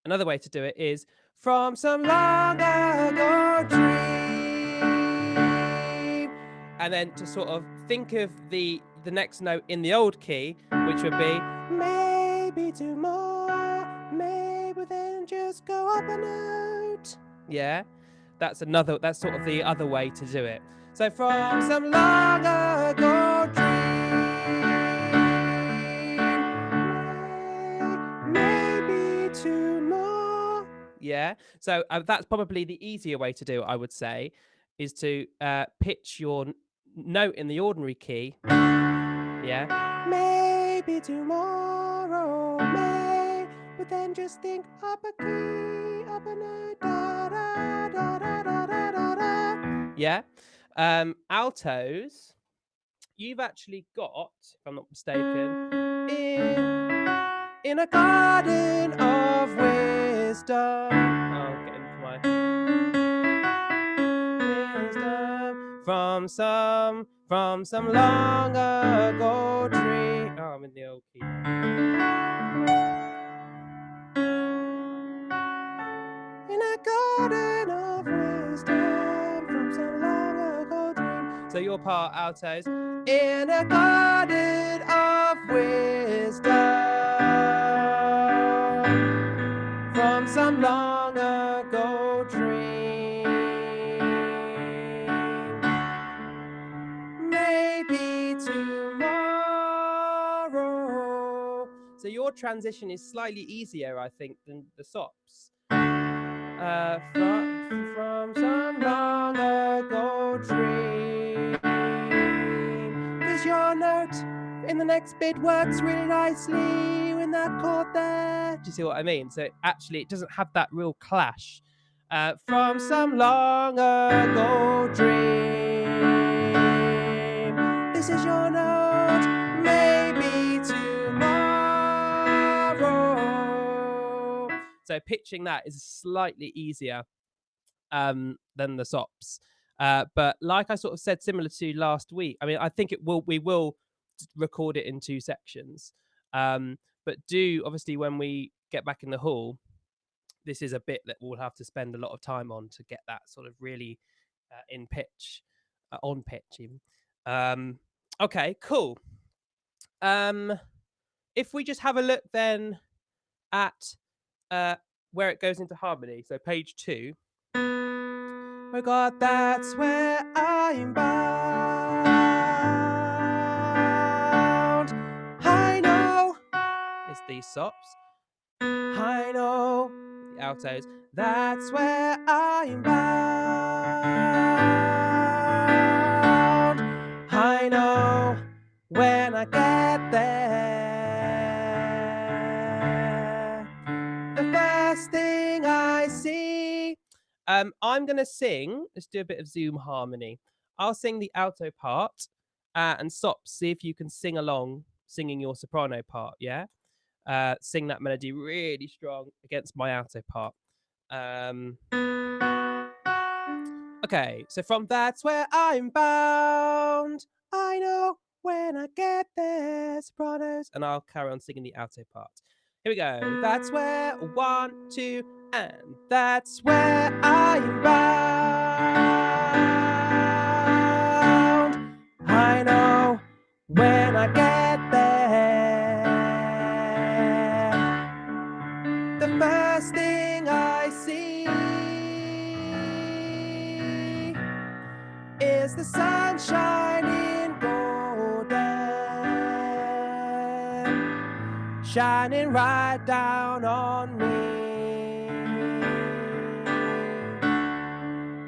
Another way to do it is from some long ago dream, and then to sort of think of the next note in the old key, which would be maybe tomorrow, maybe then just go up a note. Yeah, that's sort of the other way to do it. So from some long ago dream, maybe tomorrow. Yeah, so that's probably the easier way to do it, I would say, is to pitch your note in the ordinary key. Yeah, maybe tomorrow, but then just think up a key, up a note, da da da da da da da da. Yeah, altos, you've actually got, if I'm not mistaken, in a garden of wisdom. Oh, I'm getting to my wisdom from some long ago tree. Oh, I'm in the old key. In a garden of wisdom from some long ago dream. So your part, altos. In a garden of wisdom from some long ago dream. Maybe tomorrow. So your transition is slightly easier, I think, than the sops. From some long ago dream. Cause your note in the next bit works really nicely in that chord there. Do you see what I mean? So actually it doesn't have that real clash. From some long ago dream. This is your note, maybe tomorrow. So pitching that is slightly easier than the sops. But like I sort of said, similar to last week, I mean, I think we will record it in 2 sections. But do obviously when we get back in the hall, this is a bit that we'll have to spend a lot of time on to get that sort of really in pitch, on pitch even. Okay, cool. If we just have a look then at where it goes into harmony, so page 2. Oh God, that's where I'm bound. I know it's these sops. I know the altos. That's where I'm bound. I know when I get there. The first thing I see. I'm gonna sing. Let's do a bit of Zoom harmony. I'll sing the alto part, and Sops, see if you can sing along, singing your soprano part. Yeah, sing that melody really strong against my alto part. Okay, so from that's where I'm bound. I know when I get there, sopranos, and I'll carry on singing the alto part. Here we go. That's where 1, 2, and that's where I'm bound. I know when I get there. The first thing I see is the sun shining golden, shining right down on me.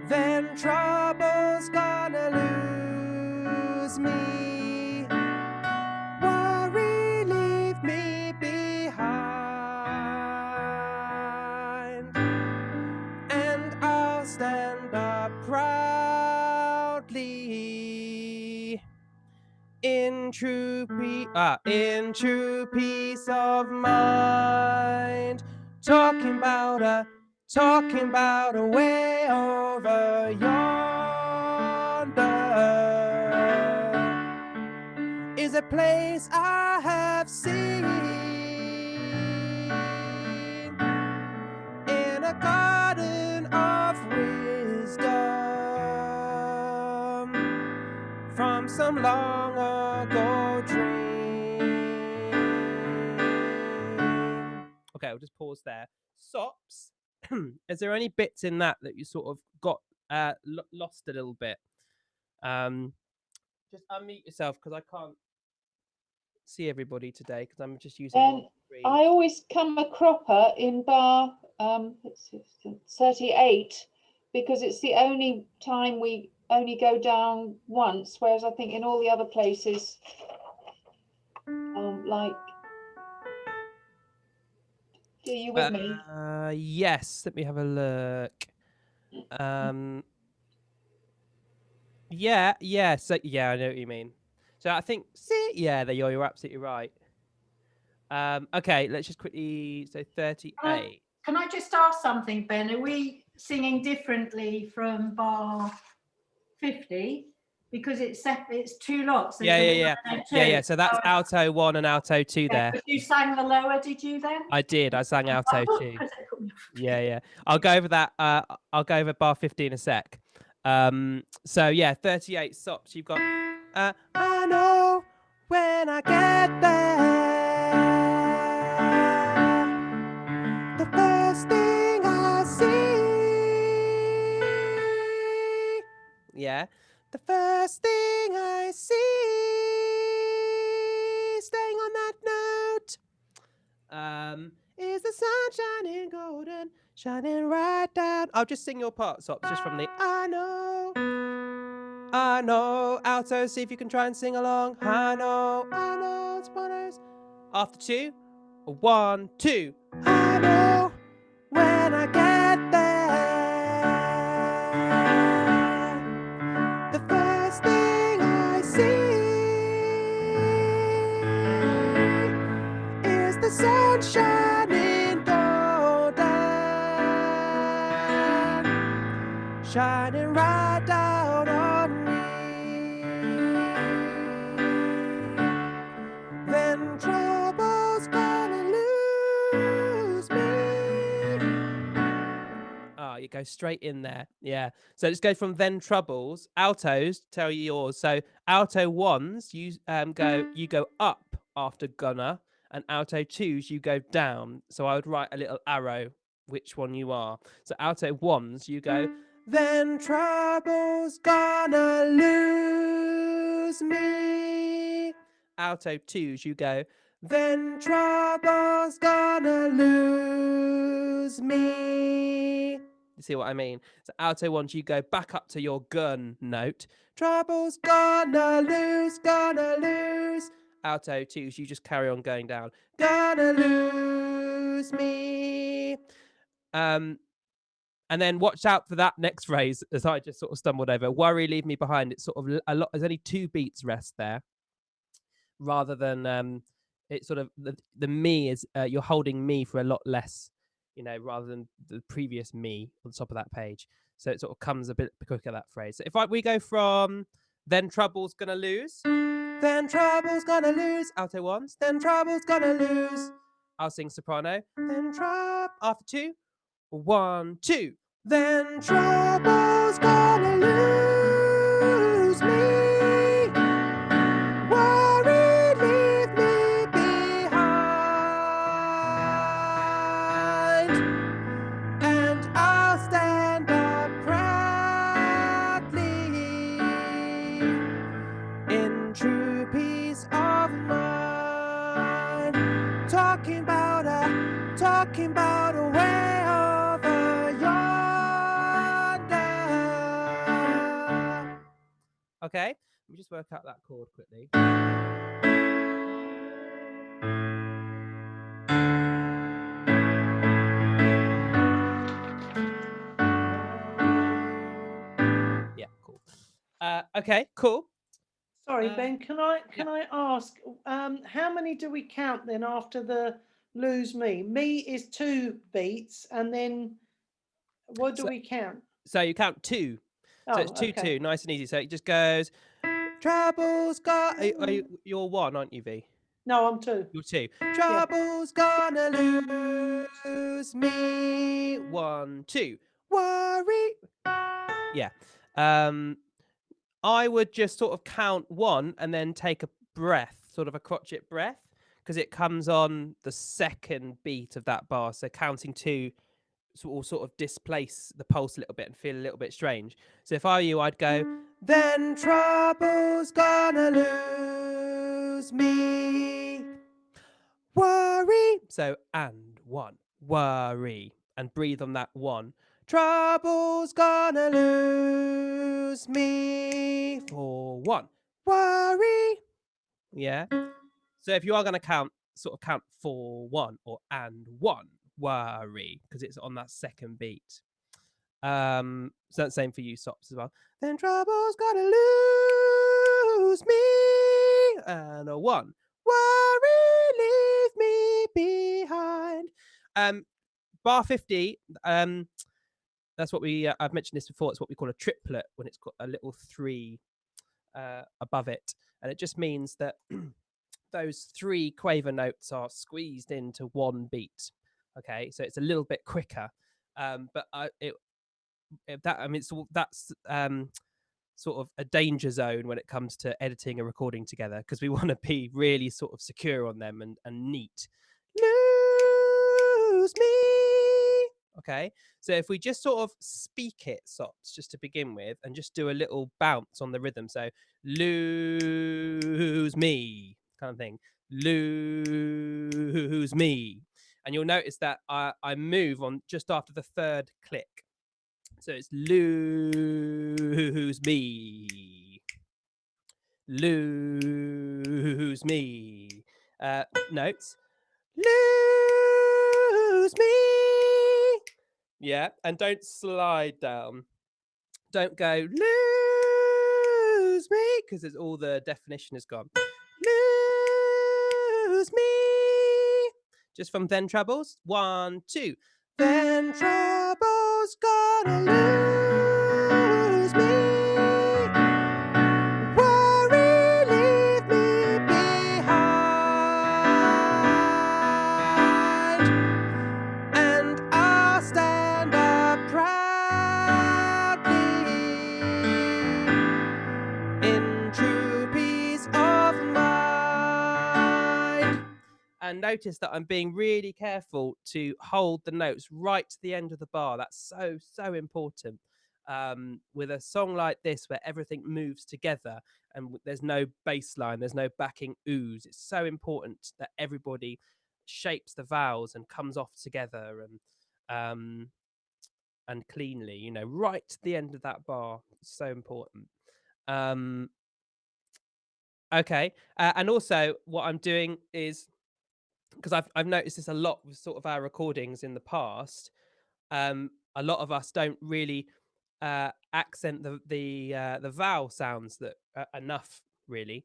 Then trouble's gonna lose me, worry leave me behind, and I'll stand up proudly in true peace of mind, talking about a way over yonder is a place I have seen. garden of wisdom from some long ago dream. Okay, I'll just pause there. Sops. Is there any bits in that you sort of got lost a little bit? Just unmute yourself because I can't see everybody today because I'm just using one screen. I always come a cropper in bar 38 because it's the only time we only go down once, whereas I think in all the other places, like, are you with me? Yes, let me have a look. Yeah. So yeah, I know what you mean. So I think there you're absolutely right. Okay, let's just quickly. So 38. Can I just ask something, Ben? Are we singing differently from bar 50? Because it's two lots. Yeah. So that's alto 1 and alto 2 there. But you sang the lower, did you then? I did. I sang alto 2. Yeah. I'll go over that. I'll go over bar 50 in a sec. So yeah, 38 stops. You've got. I know when I get there, the first thing I see. Yeah, the first thing I see. Staying on that note. Is the sun shining golden, shining right down? I'll just sing your part, Sops, just from the I know, alto. See if you can try and sing along. I know, Sopranos. After 2, 1, 2. I know when I get there, the first thing I see is the sun shining golden, shining right down on me. Then trouble's gonna lose me. Oh, you go straight in there. Yeah. So let's go from then troubles. Altos, tell you yours. So alto 1s, you go up after gonna, and alto 2s, you go down. So I would write a little arrow which one you are. So alto 1s, you go, then trouble's gonna lose me. Alto 2s, you go, then trouble's gonna lose me. You see what I mean? So alto 1s, you go back up to your gun note. Trouble's gonna lose, gonna lose. Alto 2s, you just carry on going down. Gonna lose me. And then watch out for that next phrase, as I just sort of stumbled over. Worry, leave me behind. It's sort of a lot. There's only 2 beats rest there, rather than it's sort of the me is you're holding me for a lot less, rather than the previous me on the top of that page. So it sort of comes a bit quicker, that phrase. So if we go from then trouble's gonna lose, then trouble's gonna lose, alto 1s, then trouble's gonna lose. I'll sing soprano. Then after 2, 1, 2. Then trouble's gonna lose me. Worry, leave me behind. And I'll stand up proudly in true peace of mind. Talking about a way over yonder. Okay, let me just work out that chord quickly. Yeah, cool. Okay, cool. Sorry, Ben, can I ask, how many do we count then after the lose me? Me is 2 beats, and then what do we count? So you count 2. So it's 2, okay. 2, nice and easy. So it just goes, trouble's got. You're 1, aren't you, V? No, I'm 2. You're 2. Trouble's gonna lose me. 1, 2. Worry. Yeah. I would just sort of count 1 and then take a breath, sort of a crotchet breath, because it comes on the second beat of that bar. So counting 2 will sort of displace the pulse a little bit and feel a little bit strange. So if I were you, I'd go, then trouble's gonna lose me. Worry. So, and 1. Worry. And breathe on that 1. Trouble's gonna lose me for 1. Worry. Yeah. So if you are going to count, sort of count for 1 or and 1. Worry. Because it's on that second beat. So that's the same for you, Sops, as well. Then trouble's gonna lose me. And a 1. Worry, leave me behind. Bar 50, that's what we, I've mentioned this before, it's what we call a triplet when it's got a little 3 above it. And it just means that those 3 quaver notes are squeezed into 1 beat. Okay, so it's a little bit quicker. But that's sort of a danger zone when it comes to editing and recording together, because we want to be really sort of secure on them and neat. Lose me. Okay, so if we just sort of speak it, Sops, just to begin with, and just do a little bounce on the rhythm. So lose me, kind of thing. Lose me. And you'll notice that I move on just after the 3rd click. So it's lose me. Lose me. Notes. Lose me. Yeah, and don't slide down. Don't go lose me, because it's all the definition is gone. Lose me. Just from then troubles. 1, 2. Then trouble's gonna lose me. Worry, leave me behind. And I'll stand up proudly in true peace of mind. And notice that I'm being really careful to hold the notes right to the end of the bar. That's so, so important. With a song like this, where everything moves together and there's no bass line, there's no backing ooze, it's so important that everybody shapes the vowels and comes off together and cleanly, you know, right to the end of that bar. It's so important. Okay. And also what I'm doing is, because I've noticed this a lot with sort of our recordings in the past. A lot of us don't really accent the vowel sounds that enough, really,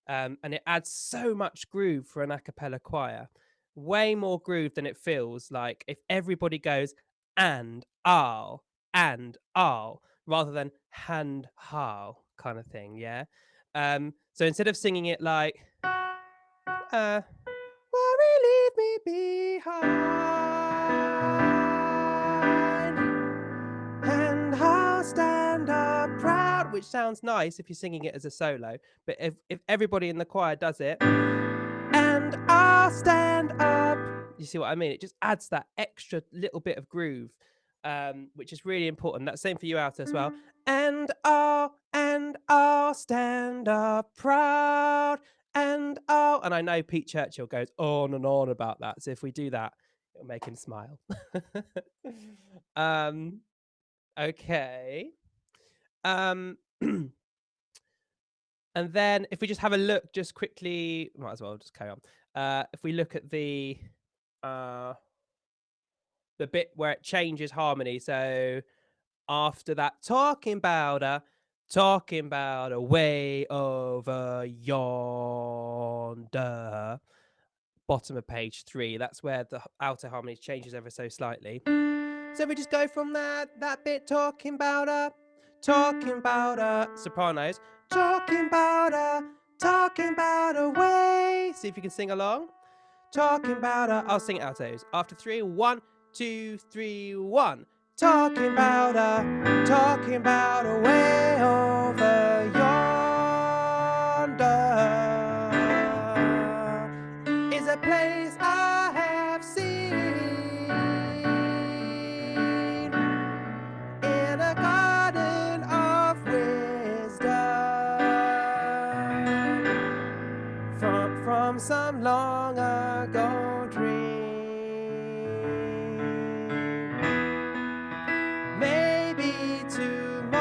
and it adds so much groove for an a cappella choir. Way more groove than it feels like if everybody goes and I'll rather than hand how kind of thing. Yeah. So instead of singing it like worry, leave me behind, and I'll stand up proud, which sounds nice if you're singing it as a solo, but if everybody in the choir does it, and I'll stand up, you see what I mean? It just adds that extra little bit of groove, which is really important. That's same for you, Alto, as well. And I'll stand up proud. And I know Pete Churchill goes on and on about that. So if we do that, it'll make him smile. Okay. And then if we just have a look just quickly, might as well just carry on. If we look at the bit where it changes harmony. So after that, talking about a way over yonder, bottom of page 3, that's where the alto harmony changes ever so slightly. So we just go from that bit, talking about sopranos, talking about talking about a way. See if you can sing along. Talking about a. I'll sing it altos. After 3, 1, 2, 3, 1. Talking about a way over yonder is a place I have seen in a garden of wisdom from some long ago dream. Maybe tomorrow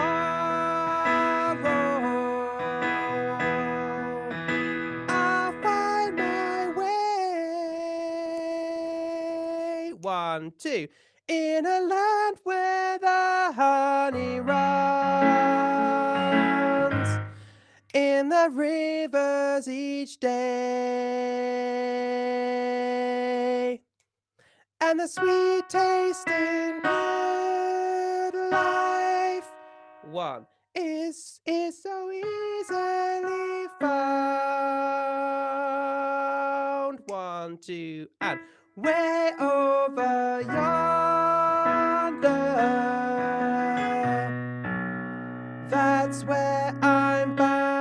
I'll find my way. 1, 2. In a land where the honey runs in the rivers each day, and the sweet tasting good life 1 is so easily found. 1, 2, and way over yonder, that's where I'm bound.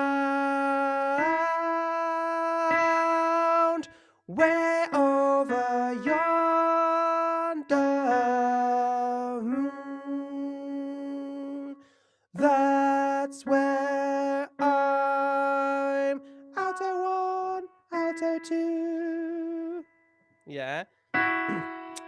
Way over yonder, that's where I'm. Alto 1, alto 2. Yeah.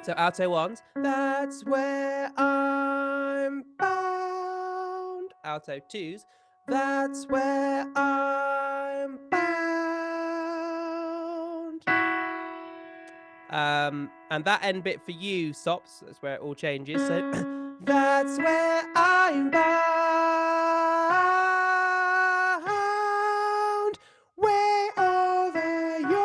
So alto 1s, that's where I'm bound. Alto 2s, that's where I'm bound. And that end bit for you, Sops, that's where it all changes. So that's where I'm bound. Way over yonder.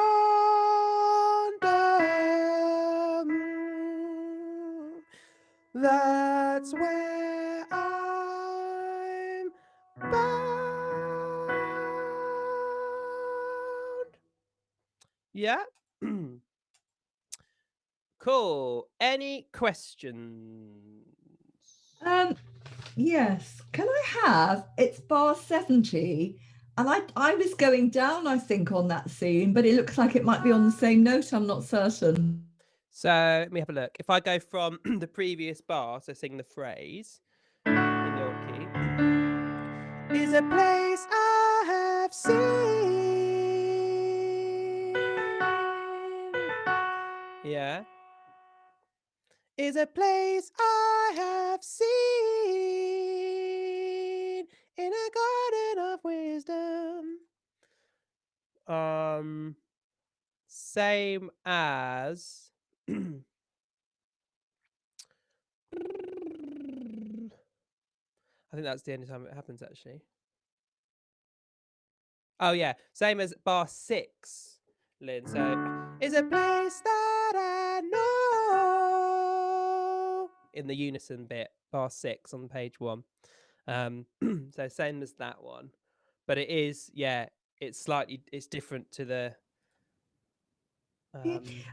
That's where I'm bound. Yeah. Cool. Any questions? Yes. Can I have, it's bar 70, and I was going down, I think, on that scene, but it looks like it might be on the same note. I'm not certain. So let me have a look. If I go from the previous bar, so sing the phrase in the old key, is a place I have seen. Yeah. Is a place I have seen in a garden of wisdom. Same as I think that's the only time it happens, actually. Oh, yeah. Same as bar 6, Lynn. So, is a place that I know. In the unison bit, bar 6 on page 1. So, same as that one. But it is, yeah, it's different to the...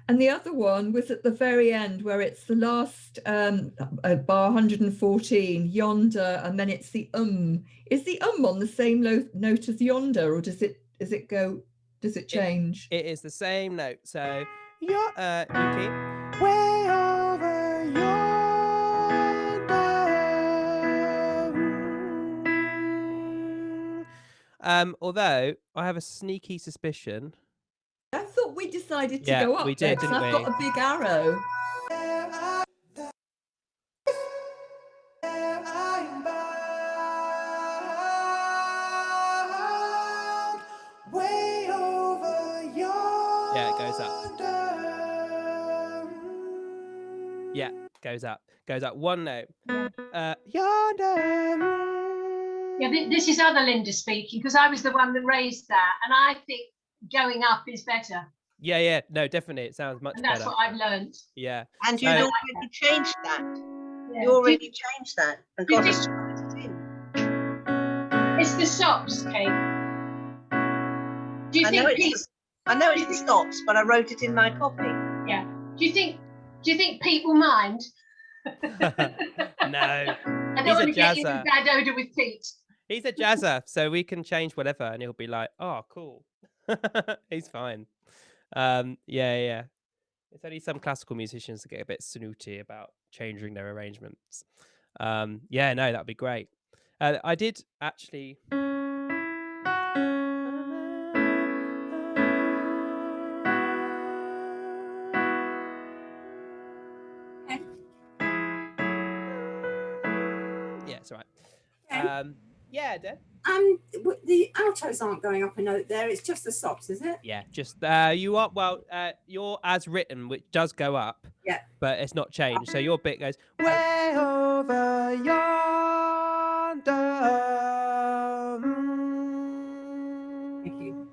And the other one was at the very end, where it's the last bar 114, yonder, and then it's the Is the on the same note as yonder, or does it change? It is the same note. So Yuki, way over yonder. Although I have a sneaky suspicion. I thought we decided to Yeah, go up we there did, because didn't I've got a big arrow. Yeah, it goes up. Yeah, goes up. Goes up 1 note. Yonder. Yeah, this is other Linda speaking, because I was the one that raised that, and I think going up is better. Yeah, no, definitely. It sounds much and that's better. what I've learned. Yeah. And you'd already changed that. Yeah. You already changed that and got us to put it in. It's the Sops, Kate. Do you I know think Pete? it's the stops, but I wrote it in my copy. Yeah. Do you think Pete will mind? No, I don't he's a want to get you in jazzer. bad odor with Pete. He's a jazzer, so we can change whatever, and he'll be like, "Oh, cool." He's fine. Yeah. It's only some classical musicians that get a bit snooty about changing their arrangements. Yeah, no, that'd be great. I did actually. Yeah, it's all right. Yeah, Deb. The altos aren't going up a note there. It's just the sops, is it? Yeah, just you are you're as written, which does go up. Yeah. But it's not changed. So your bit goes way over yonder. Thank you.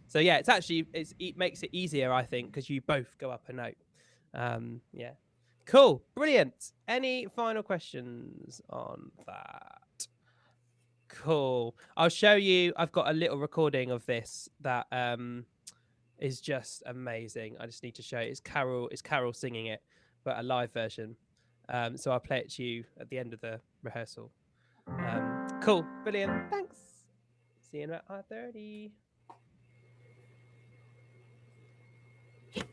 So yeah, it's actually it makes it easier, I think, because you both go up a note. Yeah. Cool, brilliant. Any final questions on that? Cool. I'll show you. I've got a little recording of this that is just amazing. I just need to show you. It's Carol singing it, but a live version. So I'll play it to you at the end of the rehearsal. Cool, brilliant. Thanks. See you in about 5:30.